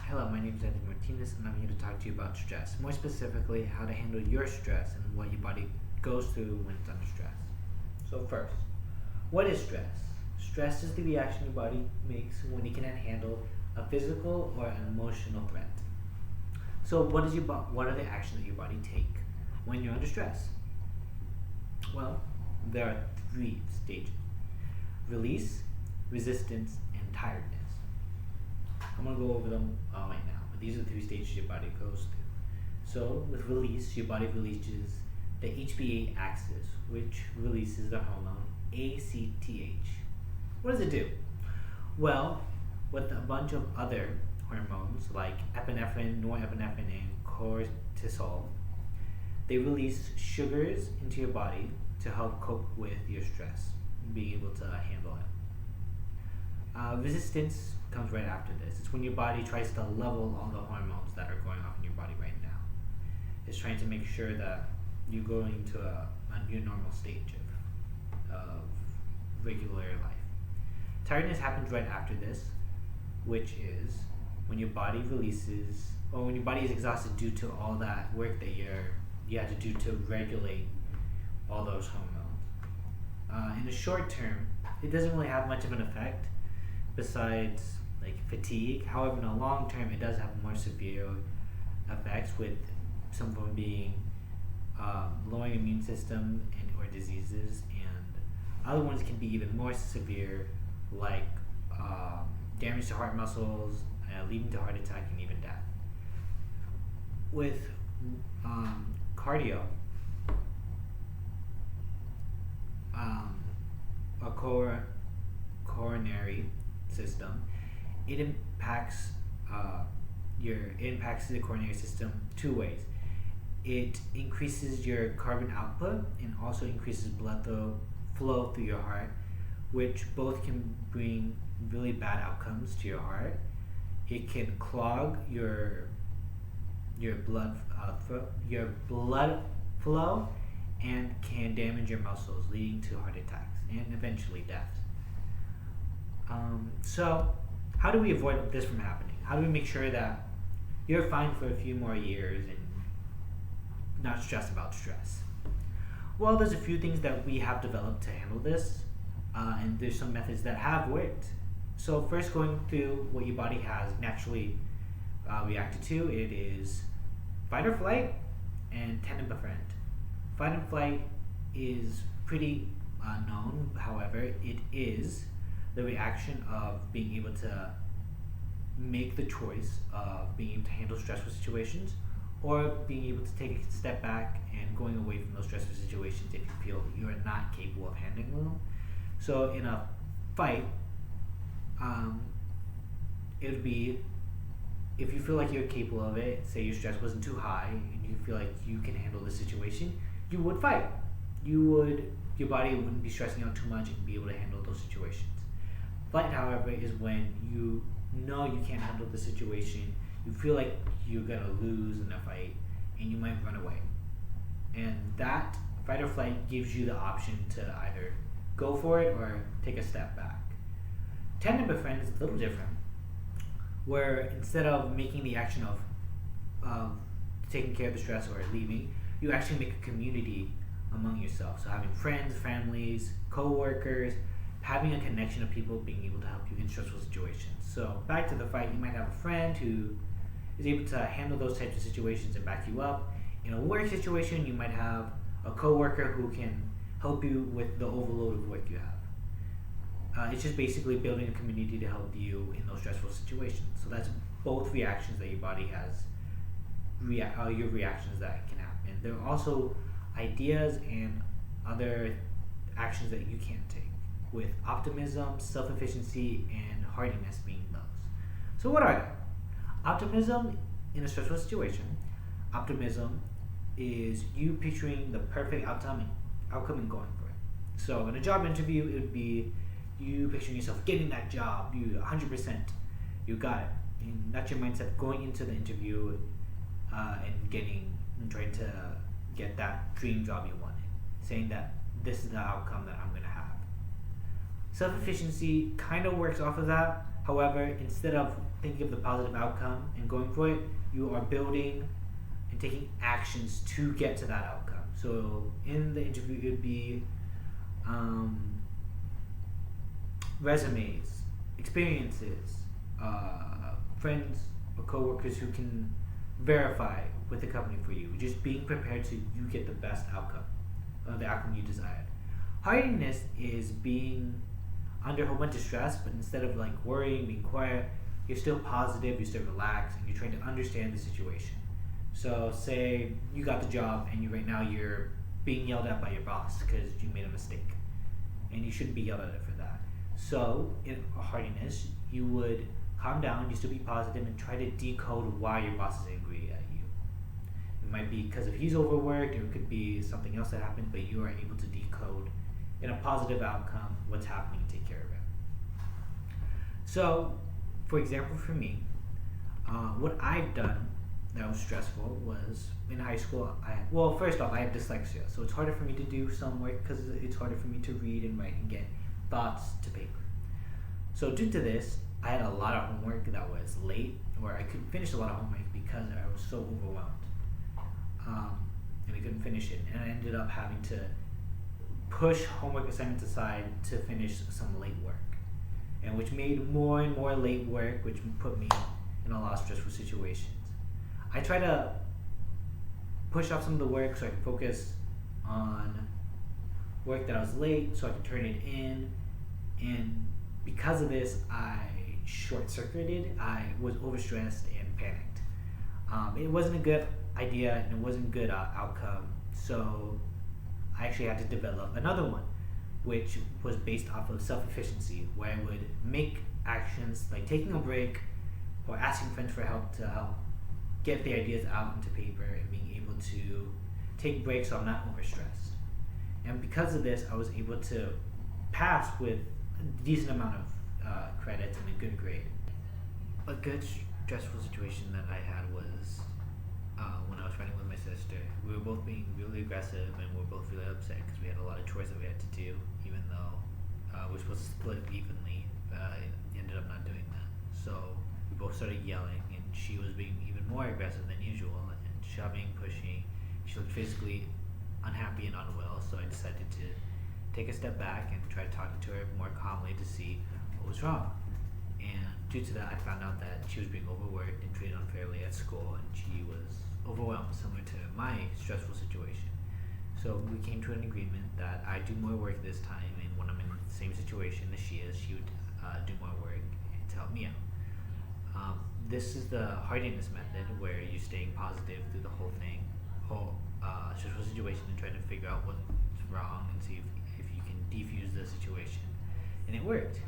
Hello, my name is Anthony Martinez, and I'm here to talk to you about stress. More specifically, how to handle your stress and what your body goes through when it's under stress. So, first, what is stress? Stress is the reaction your body makes when it cannot handle a physical or an emotional threat. So, what are the actions that your body take when you're under stress? Well, there are three stages: release, resistance, and tiredness. I'm going to go over them right now, but these are the three stages your body goes through. So, with release, your body releases the HPA axis, which releases the hormone ACTH. What does it do? Well, with a bunch of other hormones like epinephrine, norepinephrine, and cortisol, they release sugars into your body to help cope with your stress and being able to handle it. Resistance comes right after this. It's when your body tries to level all the hormones that are going off in your body right now. It's trying to make sure that you go into a new normal stage of regular life. Tiredness happens right after this, which is when your body releases, or when your body is exhausted due to all that work that you had to do to regulate all those hormones. In the short term, it doesn't really have much of an effect besides like fatigue. However, in the long term, it does have more severe effects, with some of them being lowering immune system and or diseases, and other ones can be even more severe, like damage to heart muscles, leading to heart attack and even death. With cardio, a coronary system, it impacts the coronary system two ways. It increases your carbon output and also increases blood flow through your heart, which both can bring really bad outcomes to your heart. It can clog your blood flow and can damage your muscles, leading to heart attacks and eventually death. So, how do we avoid this from happening? How do we make sure that you're fine for a few more years and not stressed about stress? Well, there's a few things that we have developed to handle this, and there's some methods that have worked. So, first, going through what your body has naturally reacted to, it is fight or flight and tend and befriend. Fight and flight is pretty known. However, it is the reaction of being able to make the choice of being able to handle stressful situations, or being able to take a step back and going away from those stressful situations if you feel you are not capable of handling them. So in a fight, it would be, if you feel like you're capable of it, say your stress wasn't too high and you feel like you can handle the situation, you would fight. Your body wouldn't be stressing out too much and be able to handle those situations. Flight, however, is when you know you can't handle the situation, you feel like you're gonna lose in a fight, and you might run away. And that fight or flight gives you the option to either go for it or take a step back. Tend and befriend is a little different, where instead of making the action of taking care of the stress or leaving, you actually make a community among yourself. So having friends, families, co-workers, having a connection of people being able to help you in stressful situations. So back to the fight, you might have a friend who is able to handle those types of situations and back you up. In a work situation, you might have a co-worker who can help you with the overload of work you have. It's just basically building a community to help you in those stressful situations. So that's both reactions that your body has, your reactions that can happen. There are also ideas and other actions that you can't take, with optimism, self-efficiency, and hardiness being those. So what are they? Optimism in a stressful situation. Optimism is you picturing the perfect outcome and going for it. So in a job interview, it would be you picturing yourself getting that job, you 100%, you got it. And that's your mindset going into the interview and trying to get that dream job you wanted, saying that this is the outcome that I'm going to have. Self-efficiency kind of works off of that. However, instead of thinking of the positive outcome and going for it, you are building and taking actions to get to that outcome. So in the interview, it would be resumes, experiences, friends or coworkers who can verify with the company for you. Just being prepared to you get the best outcome, the outcome you desired. Hardiness is being under a whole bunch of stress, but instead of like worrying, being quiet, you're still positive, you're still relaxed, and you're trying to understand the situation. So, say you got the job, and right now you're being yelled at by your boss because you made a mistake, and you shouldn't be yelled at for that. So, in hardiness, you would calm down, you still be positive, and try to decode why your boss is angry at you. It might be because if he's overworked, or it could be something else that happened, but you are able to decode in a positive outcome what's happening and take care of it. So, for example, for me, what I've done that was stressful was in high school. First off, I have dyslexia, so it's harder for me to do some work because it's harder for me to read and write and get thoughts to paper. So, due to this, I had a lot of homework that was late, or I couldn't finish a lot of homework because I was so overwhelmed, and I couldn't finish it, and I ended up having to push homework assignments aside to finish some late work, and which made more and more late work, which put me in a lot of stressful situations. I try to push off some of the work so I can focus on work that I was late so I can turn it in, and because of this I short-circuited. I was overstressed and panicked. It wasn't a good idea and it wasn't a good outcome, so I actually had to develop another one, which was based off of self-efficiency, where I would make actions like taking a break or asking friends for help to help get the ideas out into paper and being able to take breaks so I'm not overstressed. And because of this, I was able to pass with a decent amount of credits and a good grade. A good stressful situation that I had was when I was riding with my sister. We were both being really aggressive and we were both really upset because we had a lot of chores that we had to do, even though we were supposed to split evenly. It ended up not doing that. So we both started yelling, and she was being even more aggressive than usual and shoving, pushing. She looked physically unhappy and unwell, so I decided to take a step back and try to talk to her more calmly to see what was wrong. And due to that, I found out that she was being overworked and treated unfairly at school, and she was overwhelmed, similar to my stressful situation. So we came to an agreement that I do more work this time, and when I'm in the same situation as she is, she would do more work to help me out. This is the hardiness method, where you're staying positive through the whole thing, whole stressful situation, and trying to figure out what's wrong and see if you can defuse the situation. And it worked.